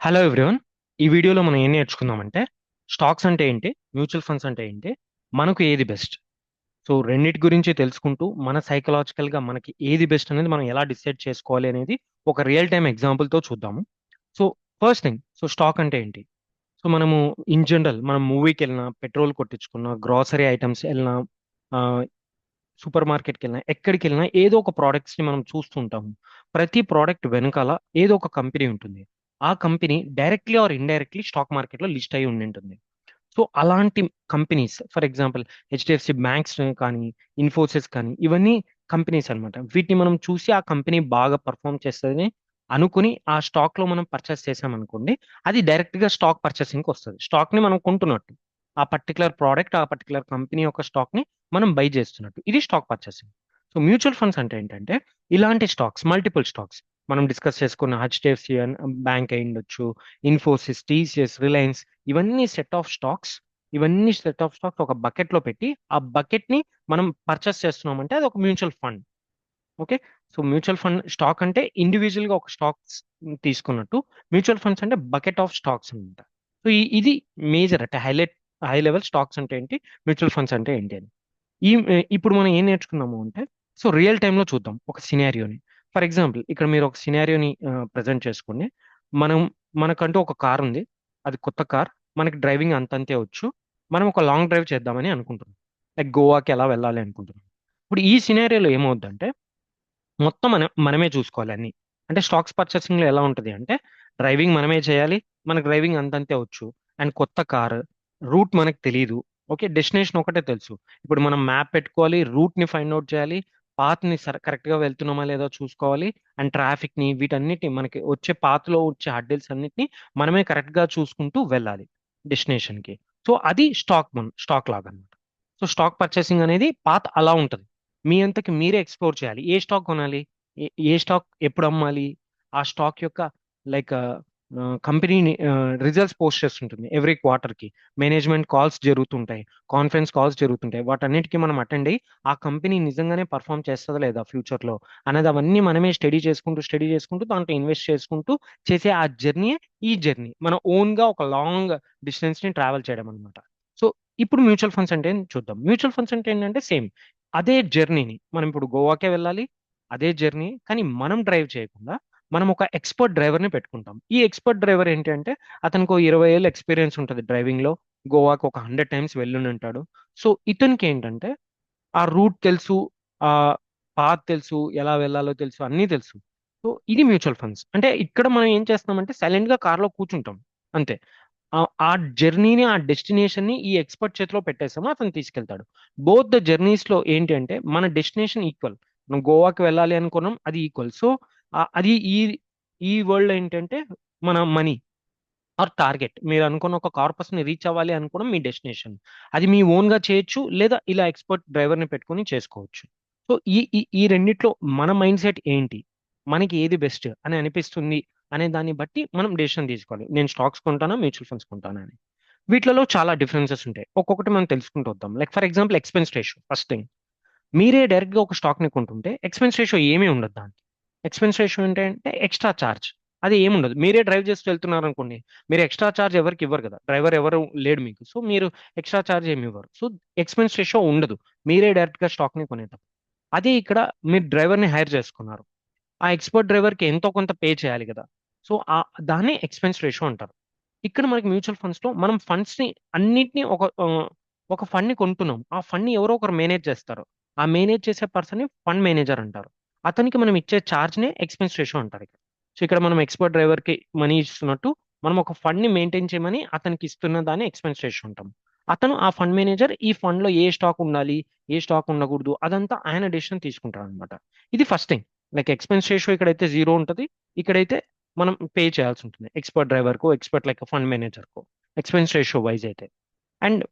Hello everyone. ఈ వీడియోలో మనం ఏం నేర్చుకుందామంటే స్టాక్స్ అంటే ఏంటి, మ్యూచువల్ ఫండ్స్ అంటే ఏంటి, మనకు ఏది బెస్ట్. సో రెండిటి గురించి తెలుసుకుంటూ మన సైకలాజికల్ గా మనకి ఏది బెస్ట్ అనేది మనం ఎలా డిసైడ్ చేసుకోవాలి అనేది ఒక రియల్ టైమ్ ఎగ్జాంపుల్ తో చూద్దాము. So first thing, so stock అంటే ఏంటి? సో మనము ఇన్ జనరల్ మనం మూవీకి వెళ్ళినా, పెట్రోల్ కొట్టించుకున్నా, గ్రాసరీ ఐటమ్స్ వెళ్ళినా, సూపర్ మార్కెట్కి వెళ్ళినా, ఎక్కడికి వెళ్ళినా ఏదో ఒక ప్రోడక్ట్స్ ని మనం చూస్తుంటాము. ప్రతి ప్రోడక్ట్ వెనకాల ఏదో ఒక కంపెనీ ఉంటుంది. ఆ company directly or indirectly stock market లో లిస్ట్ అయి ఉండి ఉంటుంది. సో అలాంటి companies, for example HDFC banks కానీ, ఇన్ఫోసిస్ కానీ, ఇవన్నీ కంపెనీస్ అన్నమాట. వీటిని మనం చూసి ఆ కంపెనీ బాగా పర్ఫామ్ చేస్తుందని అనుకుని ఆ స్టాక్ లో మనం పర్చేస్ చేసామనుకోండి, అది డైరెక్ట్ గా స్టాక్ పర్చేసింగ్ వస్తుంది. స్టాక్ ని మనం కొంటున్నట్టు, ఆ పర్టికులర్ ప్రోడక్ట్, ఆ పర్టికులర్ కంపెనీ యొక్క స్టాక్ ని మనం బై చేస్తున్నట్టు, ఇది stock purchasing. So mutual funds అంటే ఏంటంటే ఇలాంటి స్టాక్స్, మల్టిపుల్ స్టాక్స్, మనం డిస్కస్ చేసుకున్న హెచ్డిఎఫ్సి బ్యాంక్ అయి ఉండొచ్చు, ఇన్ఫోసిస్, టీసీఎస్, రిలయన్స్, ఇవన్నీ సెట్ ఆఫ్ స్టాక్స్. ఇవన్నీ సెట్ ఆఫ్ స్టాక్స్ ఒక బకెట్ లో పెట్టి ఆ బకెట్ ని మనం పర్చేస్ చేస్తున్నామంటే అది ఒక mutual fund. Okay. So mutual fund stock అంటే ఇండివిజువల్ గా ఒక స్టాక్స్ తీసుకున్నట్టు, మ్యూచువల్ ఫండ్స్ అంటే బకెట్ ఆఫ్ స్టాక్స్ అనమాట. సో ఇది మేజర్ అంటే హై లెవెల్ స్టాక్స్ అంటే ఏంటి, మ్యూచువల్ ఫండ్స్ అంటే ఏంటి అని. ఈ ఇప్పుడు మనం ఏం నేర్చుకున్నాము అంటే, సో రియల్ టైంలో చూద్దాం ఒక సినారియోని. ఫర్ ఎగ్జాంపుల్ ఇక్కడ మీరు ఒక సినారియోని ప్రజెంట్ చేసుకోండి. మనం మనకంటూ ఒక కార్ ఉంది. అది కొత్త కార్. మనకి డ్రైవింగ్ అంతంతే వచ్చు. మనం ఒక లాంగ్ డ్రైవ్ చేద్దామని అనుకుంటున్నాం. లైక్ గోవాకి ఎలా వెళ్ళాలి అనుకుంటున్నాం. ఇప్పుడు ఈ సినారియోలో ఏమవుద్దంటే మొత్తం మనమే చూసుకోవాలి అన్ని. అంటే స్టాక్స్ పర్చేసింగ్ లో ఎలా ఉంటది అంటే, డ్రైవింగ్ మనమే చేయాలి. మనకు డ్రైవింగ్ అంతంతే వచ్చు. అండ్ కొత్త కార్, రూట్ మనకు తెలియదు. ఓకే, డెస్టినేషన్ ఒకటే తెలుసు. ఇప్పుడు మనం మ్యాప్ పెట్టుకోవాలి, రూట్ ని ఫైండ్ అవుట్ చేయాలి, పాత్ ని కరెక్ట్ గా వెళ్తున్నామా లేదో చూసుకోవాలి. అండ్ ట్రాఫిక్ ని, వీటన్నిటి మనకి వచ్చే పాత్ లో వచ్చే హడ్డిల్స్ అన్నిటిని మనమే కరెక్ట్ గా చూసుకుంటూ వెళ్ళాలి డెస్టినేషన్ కి. సో అది స్టాక్ లాగా అనమాట. సో స్టాక్ పర్చేసింగ్ అనేది పాత్ అలా ఉంటది. మీ అంతకి మీరే ఎక్స్ప్లోర్ చేయాలి. ఏ స్టాక్ కొనాలి, ఏ స్టాక్ ఎప్పుడు అమ్మాలి, ఆ స్టాక్ యొక్క లైక్ కంపెనీని రిజల్ట్స్ పోస్ట్ చేస్తుంటుంది ఎవ్రీ క్వార్టర్ కి. మేనేజ్మెంట్ కాల్స్ జరుగుతుంటాయి, కాన్ఫరెన్స్ కాల్స్ జరుగుతుంటాయి. వాటన్నిటికీ మనం అటెండ్ అయ్యి ఆ కంపెనీ నిజంగానే పర్ఫామ్ చేస్తుందా లేదా ఫ్యూచర్ లో అనేది అవన్నీ మనమే స్టడీ చేసుకుంటూ దాంట్లో ఇన్వెస్ట్ చేసుకుంటూ చేసే ఆ జర్నీ, ఈ జర్నీ మన ఓన్ గా ఒక లాంగ్ డిస్టెన్స్ ని ట్రావెల్ చేయడం అనమాట. సో ఇప్పుడు మ్యూచువల్ ఫండ్స్ అంటే ఏంటి చూద్దాం. మ్యూచువల్ ఫండ్స్ అంటే ఏంటంటే సేమ్ అదే జర్నీని మనం ఇప్పుడు గోవాకే వెళ్ళాలి, అదే జర్నీ కానీ మనం డ్రైవ్ చేయకుండా మనం ఒక ఎక్స్పర్ట్ డ్రైవర్ ని పెట్టుకుంటాం. ఈ ఎక్స్పర్ట్ డ్రైవర్ ఏంటి అంటే అతనికి ఒక 20 ఏళ్ళ ఎక్స్పీరియన్స్ ఉంటుంది డ్రైవింగ్ లో. గోవాకి ఒక 100 టైమ్స్ వెళ్ళుండి ఉంటాడు. సో ఇతనికి ఏంటంటే ఆ రూట్ తెలుసు, ఆ పాత్ తెలుసు, ఎలా వెళ్ళాలో తెలుసు, అన్నీ తెలుసు. సో ఇది మ్యూచువల్ ఫండ్స్ అంటే. ఇక్కడ మనం ఏం చేస్తామంటే సైలెంట్ గా కార్లో కూర్చుంటాం అంతే. ఆ జర్నీని, ఆ డెస్టినేషన్ ని ఈ ఎక్స్పర్ట్ చేతిలో పెట్టేసాము, అతను తీసుకెళ్తాడు. బోత్ ద జర్నీస్ లో ఏంటి అంటే మన డెస్టినేషన్ ఈక్వల్. మనం గోవాకి వెళ్ళాలి అనుకున్నాం, అది ఈక్వల్. సో అది ఈ ఈ వరల్డ్ ఏంటంటే మన మనీ ఆర్ టార్గెట్, మీరు అనుకున్న ఒక కార్పస్ ని రీచ్ అవ్వాలి అనుకోవడం మీ డెస్టినేషన్. అది మీ ఓన్ గా చేయొచ్చు, లేదా ఇలా ఎక్స్పర్ట్ డ్రైవర్ ని పెట్టుకొని చేసుకోవచ్చు. సో ఈ రెండిట్లో మన మైండ్ సెట్ ఏంటి, మనకి ఏది బెస్ట్ అని అనిపిస్తుంది అనే దాన్ని బట్టి మనం డెసిషన్ తీసుకోవాలి. నేను స్టాక్స్ కొంటానా, మ్యూచువల్ ఫండ్స్ కొంటానా అని. వీటిలో చాలా డిఫరెన్సెస్ ఉంటాయి. ఒక్కొక్కటి మనం తెలుసుకుంటూ వద్దాం. Like for example expense ratio. First thing, మీరే డైరెక్ట్ గా ఒక స్టాక్ ని కొంటుంటే ఎక్స్పెన్స్ రేషియో ఏమీ ఉండదు దానికి. ఎక్స్పెన్స్ రేషియో ఏంటంటే ఎక్స్ట్రా చార్జ్. అది ఏముండదు. మీరే డ్రైవ్ చేస్తూ వెళ్తున్నారు అనుకోండి, మీరు ఎక్స్ట్రా చార్జ్ ఎవరికి ఇవ్వరు కదా, డ్రైవర్ ఎవరు లేడు మీకు. సో మీరు ఎక్స్ట్రా చార్జ్ ఏమి ఇవ్వరు. సో ఎక్స్పెన్స్ రేషియో ఉండదు మీరే డైరెక్ట్ గా స్టాక్ ని కొనేటప్పుడు. అదే ఇక్కడ మీరు డ్రైవర్ ని హైర్ చేసుకున్నారు, ఆ ఎక్స్పర్ట్ డ్రైవర్ కి ఎంతో కొంత పే చేయాలి కదా. సో దాన్ని ఎక్స్పెన్స్ రేషియో అంటారు. ఇక్కడ మనకి మ్యూచువల్ ఫండ్స్ లో మనం ఫండ్స్ ని అన్నిటిని ఒక ఫండ్ ని కొంటున్నాం. ఆ ఫండ్ ని ఎవరో ఒకరు మేనేజ్ చేస్తారు. ఆ మేనేజ్ చేసే పర్సన్ ని ఫండ్ మేనేజర్ అంటారు. అతనికి మనం ఇచ్చే ఛార్జ్ నే ఎక్స్పెన్స్ రేషియో అంటారు ఇక్కడ. సో ఇక్కడ మనం ఎక్స్పర్ట్ డ్రైవర్ కి మనీ ఇస్తున్నట్టు, మనం ఒక ఫండ్ ని మెయింటైన్ చేయమని అతనికి ఇస్తున్న దాన్ని ఎక్స్పెన్స్ రేషియో అంటాం. అతను ఆ ఫండ్ మేనేజర్, ఈ ఫండ్ లో ఏ స్టాక్ ఉండాలి, ఏ స్టాక్ ఉండకూడదు, అదంతా ఆయన డెసిషన్ తీసుకుంటారు అనమాట. ఇది first thing. Like expense ratio ఇక్కడైతే జీరో ఉంటుంది, ఇక్కడైతే మనం పే చేయాల్సి ఉంటుంది ఎక్స్పర్ట్ డ్రైవర్ కో, ఎక్స్పర్ట్ లైక్ ఫండ్ మేనేజర్ కో, ఎక్స్పెన్స్ రేషియో వైజ్ అయితే. అండ్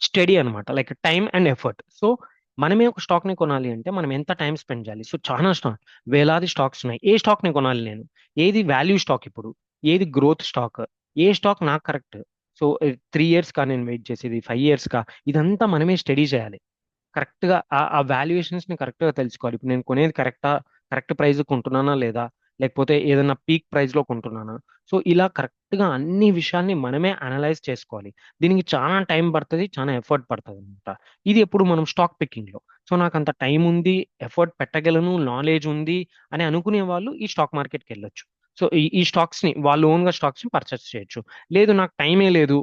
స్టడీ అనమాట, like time and effort. So మనమే ఒక స్టాక్ ని కొనాలి అంటే మనం ఎంత టైం స్పెండ్ చేయాలి. సో చాలా స్టాక్, వేలాది స్టాక్స్ ఉన్నాయి. ఏ స్టాక్ ని కొనాలి నేను, ఏది వాల్యూ స్టాక్ ఇప్పుడు, ఏది గ్రోత్ స్టాక్, ఏ స్టాక్ నాకు కరెక్ట్. సో 3 ఇయర్స్ కా నేను వెయిట్ చేసేది, 5 ఇయర్స్ కా, ఇదంతా మనమే స్టడీ చేయాలి. కరెక్ట్ గా ఆ వాల్యుయేషన్స్ ని కరెక్ట్ గా తెలుసుకోవాలి. ఇప్పుడు నేను కొనేది కరెక్ట్ ప్రైస్ కొంటున్నానా లేదా, లేకపోతే ఏదైనా పీక్ ప్రైస్ లో కొంటున్నానా? సో ఇలా కరెక్ట్ గా అన్ని విషయాల్ని మనమే అనలైజ్ చేసుకోవాలి. దీనికి చాలా టైం పడుతుంది, చాలా ఎఫర్ట్ పడుతుంది అనమాట. ఇది ఎప్పుడు మనం స్టాక్ పికింగ్ లో. సో నాకు అంత టైం ఉంది, ఎఫర్ట్ పెట్టగలను, నాలెడ్జ్ ఉంది అని అనుకునే వాళ్ళు ఈ స్టాక్ మార్కెట్కి వెళ్ళొచ్చు. సో ఈ స్టాక్స్ ని వాళ్ళు ఓన్ గా స్టాక్స్ ని పర్చేస్ చేయొచ్చు. లేదు నాకు టైమే లేదు,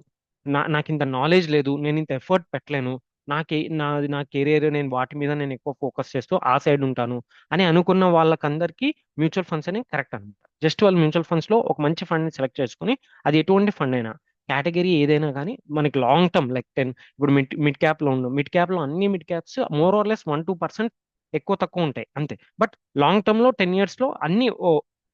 నాకు ఇంత నాలెడ్జ్ లేదు, నేను ఇంత ఎఫర్ట్ పెట్టలేను, నా కెరీర్ నేను వాటి మీద నేను ఎక్కువ ఫోకస్ చేస్తూ ఆ సైడ్ ఉంటాను అని అనుకున్న వాళ్ళకందరికీ మ్యూచువల్ ఫండ్స్ అనేవి కరెక్ట్ అనమాట. జస్ట్ వాళ్ళు మ్యూచువల్ ఫండ్స్ లో ఒక మంచి ఫండ్ ని సెలెక్ట్ చేసుకుని, అది ఎటువంటి ఫండ్ అయినా, కేటగిరీ ఏదైనా కానీ మనకి లాంగ్ టర్మ్ లైక్ 10, ఇప్పుడు మిడ్ క్యాప్ లో ఉండు, మిడ్ క్యాప్ లో అన్ని mid caps more or less 1-2% ఎక్కువ తక్కువ ఉంటాయి అంతే. బట్ లాంగ్ టర్మ్ లో 10 years లో అన్ని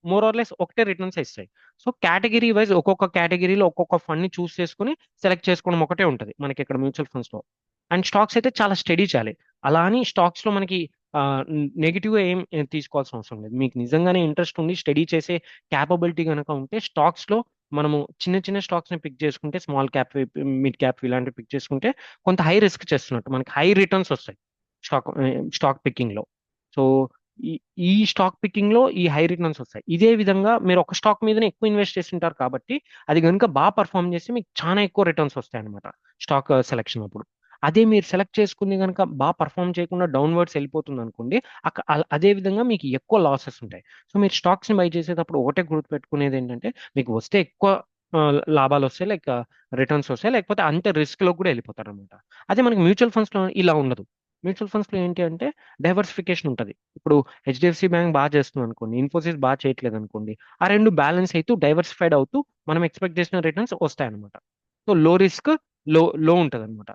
మోర్ ఆర్ లెస్ ఒకటే రిటర్న్స్ ఇస్తాయి. సో కేటగిరీ వైజ్ ఒక్కొక్క కేటగిరీలో ఒక్కొక్క ఫండ్ ని చూస్ చేసుకుని సెలెక్ట్ చేసుకోవడం ఒకటే ఉంటుంది మనకి ఇక్కడ మ్యూచువల్ ఫండ్స్ లో. అండ్ స్టాక్స్ అయితే చాలా స్టడీ చేయాలి. అలా అని స్టాక్స్ లో మనకి నెగిటివ్ ఏం తీసుకోవాల్సిన అవసరం లేదు. మీకు నిజంగానే ఇంట్రెస్ట్ ఉండి స్టడీ చేసే క్యాపబిలిటీ కనుక ఉంటే స్టాక్స్ లో మనము చిన్న చిన్న స్టాక్స్ ని పిక్ చేసుకుంటే, స్మాల్ క్యాప్, మిడ్ క్యాప్ ఇలాంటివి పిక్ చేసుకుంటే కొంత హై రిస్క్ చేస్తున్నట్టు మనకి హై రిటర్న్స్ వస్తాయి స్టాక్ స్టాక్ పికింగ్ లో. సో ఈ ఈ స్టాక్ పికింగ్ లో ఈ హై రిటర్న్స్ వస్తాయి. ఇదే విధంగా మీరు ఒక స్టాక్ మీదనే ఎక్కువ ఇన్వెస్ట్ చేస్తుంటారు కాబట్టి అది కనుక బాగా పర్ఫామ్ చేస్తే మీకు చాలా ఎక్కువ రిటర్న్స్ వస్తాయి అనమాట స్టాక్ సెలెక్షన్ అప్పుడు. అదే మీరు సెలెక్ట్ చేసుకుంది కనుక బాగా పర్ఫామ్ చేయకుండా డౌన్వర్డ్స్ వెళ్ళిపోతుంది అనుకోండి, అదే విధంగా మీకు ఎక్కువ లాసెస్ ఉంటాయి. సో మీరు స్టాక్స్ ని బై చేసేటప్పుడు ఒకటే గుర్తుపెట్టుకునేది ఏంటంటే, మీకు వస్తే ఎక్కువ లాభాలు వస్తాయి, లైక్ రిటర్న్స్ వస్తాయి, లేకపోతే అంతే రిస్క్ లో కూడా వెళ్ళిపోతారు అనమాట. అదే మనకి మ్యూచువల్ ఫండ్స్ లో ఇలా ఉండదు. మ్యూచువల్ ఫండ్స్ లో ఏంటి అంటే డైవర్సిఫికేషన్ ఉంటుంది. ఇప్పుడు హెచ్డిఎఫ్సి బ్యాంక్ బాగా చేస్తుంది అనుకోండి, ఇన్ఫోసిస్ బాగా చేయట్లేదు అనుకోండి, ఆ రెండు బ్యాలెన్స్ అవుతూ డైవర్సిఫైడ్ అవుతూ మనం ఎక్స్పెక్ట్ చేసిన రిటర్న్స్ వస్తాయన్నమాట. సో లో రిస్క్, లో లో ఉంటుంది అనమాట.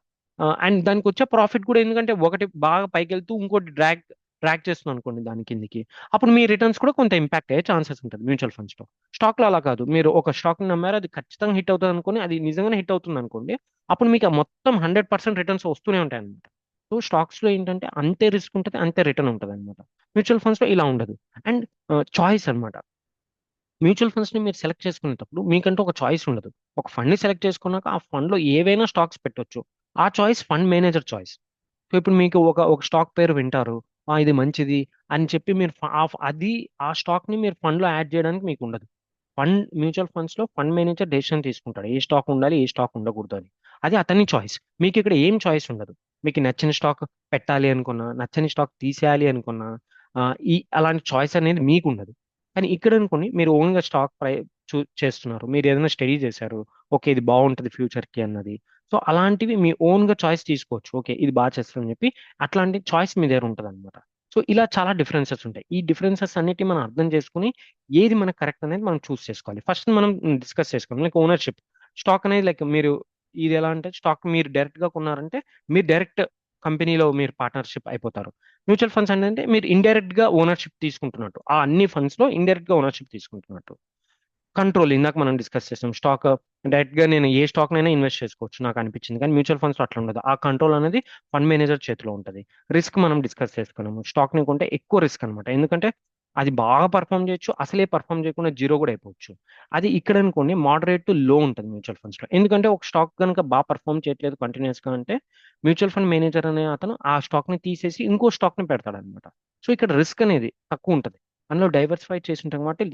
అండ్ దానికి వచ్చే ప్రాఫిట్ కూడా, ఎందుకంటే ఒకటి బాగా పైకి వెళ్తూ ఇంకోటి డ్రాగ్ చేస్తుంది అనుకోండి దాని కిందికి, అప్పుడు మీ రిటర్న్స్ కూడా కొంత ఇంపాక్ట్ అయ్యే ఛాన్సెస్ ఉంటుంది మ్యూచువల్ ఫండ్స్ లో. స్టాక్ లో అలా కాదు, మీరు ఒక స్టాక్ ని నమ్మారు, అది ఖచ్చితంగా హిట్ అవుతుంది అనుకోని, అది నిజంగానే హిట్ అవుతుంది అనుకోండి, అప్పుడు మీకు ఆ మొత్తం 100% రిటర్న్స్ వస్తూనే ఉంటాయి అనమాట. సో స్టాక్స్ లో ఏంటంటే అంతే రిస్క్ ఉంటుంది, అంతే రిటర్న్ ఉంటుంది అనమాట. మ్యూచువల్ ఫండ్స్ లో ఇలా ఉండదు. అండ్ చాయిస్ అన్నమాట. మ్యూచువల్ ఫండ్స్ ని మీరు సెలెక్ట్ చేసుకునేటప్పుడు మీకంటూ ఒక చాయిస్ ఉండదు. ఒక ఫండ్ ని సెలెక్ట్ చేసుకున్నాక ఆ ఫండ్ లో ఏవైనా స్టాక్స్ పెట్టొచ్చు. ఆ choice fund manager choice. So ఇప్పుడు మీకు ఒక స్టాక్ పేరు వింటారు, ఇది మంచిది అని చెప్పి మీరు అది ఆ స్టాక్ ని మీరు ఫండ్ లో యాడ్ చేయడానికి మీకు ఉండదు. మ్యూచువల్ ఫండ్స్ లో ఫండ్ మేనేజర్ డెసిషన్ తీసుకుంటాడు ఏ స్టాక్ ఉండాలి, ఏ స్టాక్ ఉండకూడదు అని. అది అతని చాయిస్. మీకు ఇక్కడ ఏం చాయిస్ ఉండదు. మీకు నచ్చిన స్టాక్ పెట్టాలి అనుకున్నా, నచ్చని స్టాక్ తీసేయాలి అనుకున్నా, ఆ, అలాంటి చాయిస్ అనేది మీకు ఉండదు. కానీ ఇక్కడ అనుకోండి, మీరు ఓన్ గా స్టాక్ చేస్తున్నారు, మీరు ఏదైనా స్టడీ చేశారు, ఓకే ఇది బాగుంటుంది ఫ్యూచర్ కి అన్నది. సో అలాంటివి మీ ఓన్ గా చాయిస్ తీసుకోవచ్చు, ఓకే ఇది బాగా చేస్తుందని చెప్పి. అట్లాంటి చాయిస్ మీ దగ్గర ఉంటుంది అనమాట. సో ఇలా చాలా డిఫరెన్సెస్ ఉంటాయి. ఈ డిఫరెన్సెస్ అన్నిటి మనం అర్థం చేసుకుని ఏది మనకు కరెక్ట్ అనేది మనం చూస్ చేసుకోవాలి. ఫస్ట్ మనం డిస్కస్ చేసుకోవాలి లైక్ ఓనర్షిప్. స్టాక్ అనేది లైక్ మీరు, ఇది ఎలా అంటే స్టాక్ మీరు డైరెక్ట్ గా కొన్నారంటే మీరు డైరెక్ట్ కంపెనీలో మీరు పార్ట్నర్షిప్ అయిపోతారు. మ్యూచువల్ ఫండ్స్ అంటే మీరు ఇండైరెక్ట్ గా ఓనర్షిప్ తీసుకుంటున్నట్టు, ఆ అన్ని ఫండ్స్ లో ఇండైరెక్ట్ గా ఓనర్షిప్ తీసుకుంటున్నట్టు. కంట్రోల్ ఇందాక మనం డిస్కస్ చేసాం, స్టాక్ డైరెక్ట్ గా నేను ఏ స్టాక్ నైనా ఇన్వెస్ట్ చేసుకోవచ్చు నాకు అనిపించింది, కానీ మ్యూచువల్ ఫండ్స్ లో అట్లా ఉండదు. ఆ కంట్రోల్ అనేది ఫండ్ మేనేజర్ చేతిలో ఉంటుంది. రిస్క్ మనం డిస్కస్ చేసుకున్నాము, స్టాక్ ని కొంటే ఎక్కువ రిస్క్ అనమాట, ఎందుకంటే అది బాగా పర్ఫామ్ చేయొచ్చు, అసలే పర్ఫామ్ చేయకుండా జీరో కూడా అయిపోవచ్చు. అది ఇక్కడ అనుకోండి మోడరేట్ టు లో ఉంటుంది మ్యూచువల్ ఫండ్స్ లో. ఎందుకంటే ఒక స్టాక్ కనుక బాగా పర్ఫామ్ చేయట్లేదు కంటిన్యూస్ గా అంటే, మ్యూచువల్ ఫండ్ మేనేజర్ అనే అతను ఆ స్టాక్ ని తీసేసి ఇంకో స్టాక్ ని పెడతాడు అనమాట. సో ఇక్కడ రిస్క్ అనేది తక్కువ ఉంటుంది. అందులో డైవర్సిఫై చేసి ఉంటాం కాబట్టి,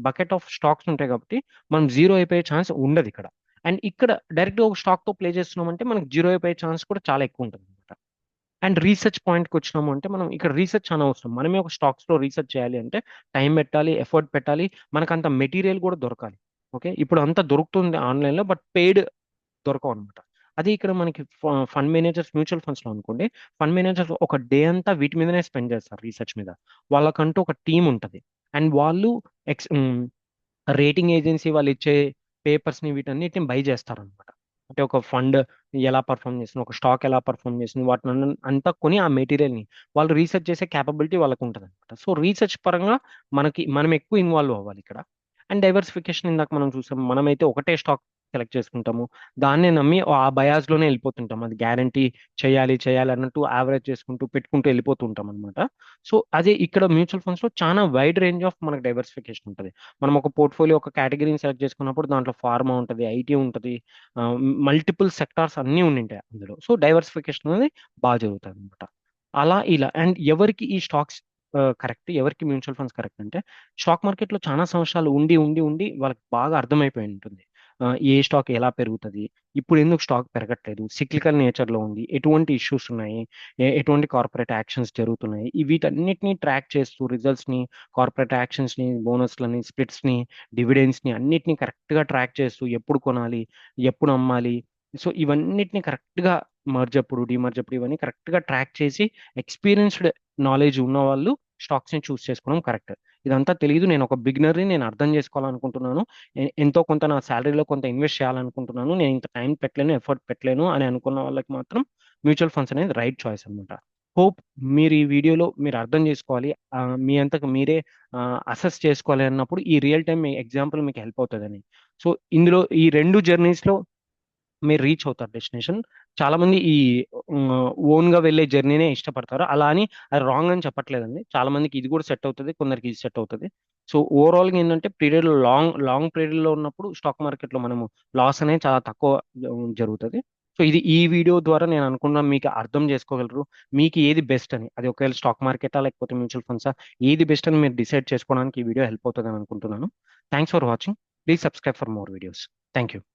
బకెట్ ఆఫ్ స్టాక్స్ ఉంటాయి కాబట్టి మనం జీరో అయిపోయే ఛాన్స్ ఉండదు ఇక్కడ. అండ్ ఇక్కడ డైరెక్ట్ ఒక స్టాక్ తో ప్లే చేస్తున్నాం అంటే మనకి జీరో అయిపోయే ఛాన్స్ కూడా చాలా ఎక్కువ ఉంటుంది అనమాట. అండ్ రీసెర్చ్ పాయింట్కి వచ్చినాము అంటే, మనం ఇక్కడ రీసెర్చ్ చాలా అవసరం. మనమే ఒక స్టాక్స్ లో రీసెర్చ్ చేయాలి అంటే టైం పెట్టాలి, ఎఫర్ట్ పెట్టాలి, మనకు అంత మెటీరియల్ కూడా దొరకాలి. ఓకే ఇప్పుడు అంతా దొరుకుతుంది ఆన్లైన్ లో, బట్ పెయిడ్ దొరకవు అనమాట. అది ఇక్కడ మనకి ఫండ్ మేనేజర్స్ మ్యూచువల్ ఫండ్స్ లో అనుకోండి, ఫండ్ మేనేజర్స్ ఒక డే అంతా వీటి మీదనే స్పెండ్ చేస్తారు రీసెర్చ్ మీద. వాళ్ళకంటూ ఒక టీం ఉంటుంది. అండ్ వాళ్ళు ఎక్స్ రేటింగ్ ఏజెన్సీ వాళ్ళు ఇచ్చే పేపర్స్ ని వీటన్నిటిని బై చేస్తారనమాట. అంటే ఒక ఫండ్ ఎలా పర్ఫామ్ చేస్తుంది, ఒక స్టాక్ ఎలా పర్ఫామ్ చేస్తుంది, వాటిని అంతా కొని ఆ మెటీరియల్ ని వాళ్ళు రీసెర్చ్ చేసే క్యాపబిలిటీ వాళ్ళకు ఉంటుంది అనమాట. సో రీసెర్చ్ పరంగా మనం ఎక్కువ ఇన్వాల్వ్ అవ్వాలి ఇక్కడ. అండ్ డైవర్సిఫికేషన్ ఇందాక మనం చూసాం, మనమైతే ఒకటే స్టాక్ సెలెక్ట్ చేసుకుంటాము, దాన్నే నమ్మి ఆ బయాస్ లోనే వెళ్ళిపోతుంటాం, అది గ్యారంటీ చేయాలి చేయాలి అన్నట్టు యావరేజ్ చేసుకుంటూ పెట్టుకుంటూ వెళ్ళిపోతుంటాం అనమాట. సో అదే ఇక్కడ మ్యూచువల్ ఫండ్స్ లో చాలా వైడ్ రేంజ్ ఆఫ్ మనకు డైవర్సిఫికేషన్ ఉంటుంది. మనం ఒక పోర్ట్ఫోలియో ఒక కేటగిరీని సెలెక్ట్ చేసుకున్నప్పుడు దాంట్లో ఫార్మా ఉంటుంది, ఐటీ ఉంటుంది, మల్టిపుల్ సెక్టార్స్ అన్నీ ఉండింటాయి అందులో. సో డైవర్సిఫికేషన్ అనేది బాగా జరుగుతుంది అనమాట. అలా ఇలా. అండ్ ఎవరికి ఈ స్టాక్స్ కరెక్ట్, ఎవరికి మ్యూచువల్ ఫండ్స్ కరెక్ట్ అంటే స్టాక్ మార్కెట్లో చాలా సంవత్సరాలు ఉండి ఉండి ఉండి వాళ్ళకి బాగా అర్థమైపోయి ఉంటుంది. ఏ స్టాక్ ఎలా పెరుగుతుంది, ఇప్పుడు ఎందుకు స్టాక్ పెరగట్లేదు, సిక్లికల్ నేచర్లో ఉంది, ఎటువంటి ఇష్యూస్ ఉన్నాయి, ఎటువంటి కార్పొరేట్ యాక్షన్స్ జరుగుతున్నాయి, వీటన్నిటిని ట్రాక్ చేస్తూ రిజల్ట్స్ని, కార్పొరేట్ యాక్షన్స్ని, బోనస్లని, స్ప్లిట్స్ని, డివిడెండ్స్ని అన్నిటిని కరెక్ట్గా ట్రాక్ చేస్తూ ఎప్పుడు కొనాలి, ఎప్పుడు అమ్మాలి, సో ఇవన్నిటిని కరెక్ట్గా మర్జ్ అప్పుడు డిమర్జ్ అప్పుడు ఇవన్నీ కరెక్ట్గా ట్రాక్ చేసి ఎక్స్పీరియన్స్డ్ నాలెడ్జ్ ఉన్న వాళ్ళు స్టాక్స్ని చూస్ చేసుకోవడం కరెక్ట్. ఇదంతా తెలియదు, నేను ఒక బిగినర్ని, నేను అర్థం చేసుకోవాలనుకుంటున్నాను, ఎంతో కొంత నా శాలరీలో కొంత ఇన్వెస్ట్ చేయాలనుకుంటున్నాను, నేను ఇంత టైం పెట్టలేను, ఎఫర్ట్ పెట్టలేను అని అనుకున్న వాళ్ళకి మాత్రం మ్యూచువల్ ఫండ్స్ అనేది రైట్ చాయిస్ అనమాట. హోప్ మీరు ఈ వీడియోలో మీరు అర్థం చేసుకోవాలి, మీ అంతకు మీరే అసెస్ చేసుకోవాలి అన్నప్పుడు ఈ రియల్ టైం ఎగ్జాంపుల్ మీకు హెల్ప్ అవుతుందని. సో ఇందులో ఈ రెండు జర్నీస్లో మీరు రీచ్ అవుతారు డెస్టినేషన్. చాలా మంది ఈ ఓన్ గా వెళ్ళే జర్నీనే ఇష్టపడతారు, అలా అని అది రాంగ్ అని చెప్పట్లేదండి. చాలా మందికి ఇది కూడా సెట్ అవుతుంది, కొందరికి ఇది సెట్ అవుతుంది. సో ఓవరాల్ గా ఏంటంటే పీరియడ్ లాంగ్ లాంగ్ పీరియడ్ లో ఉన్నప్పుడు స్టాక్ మార్కెట్ లో మనము లాస్ అనేది చాలా తక్కువ జరుగుతుంది. సో ఇది ఈ వీడియో ద్వారా నేను అనుకున్నా మీకు అర్థం చేసుకోగలరు, మీకు ఏది బెస్ట్ అని, అది ఒకవేళ స్టాక్ మార్కెటా లేకపోతే మ్యూచువల్ ఫండ్సా, ఏది బెస్ట్ అని మీరు డిసైడ్ చేసుకోవడానికి ఈ వీడియో హెల్ప్ అవుతుంది అని అనుకుంటున్నాను. Thanks for watching. Please subscribe for more videos. Thank you.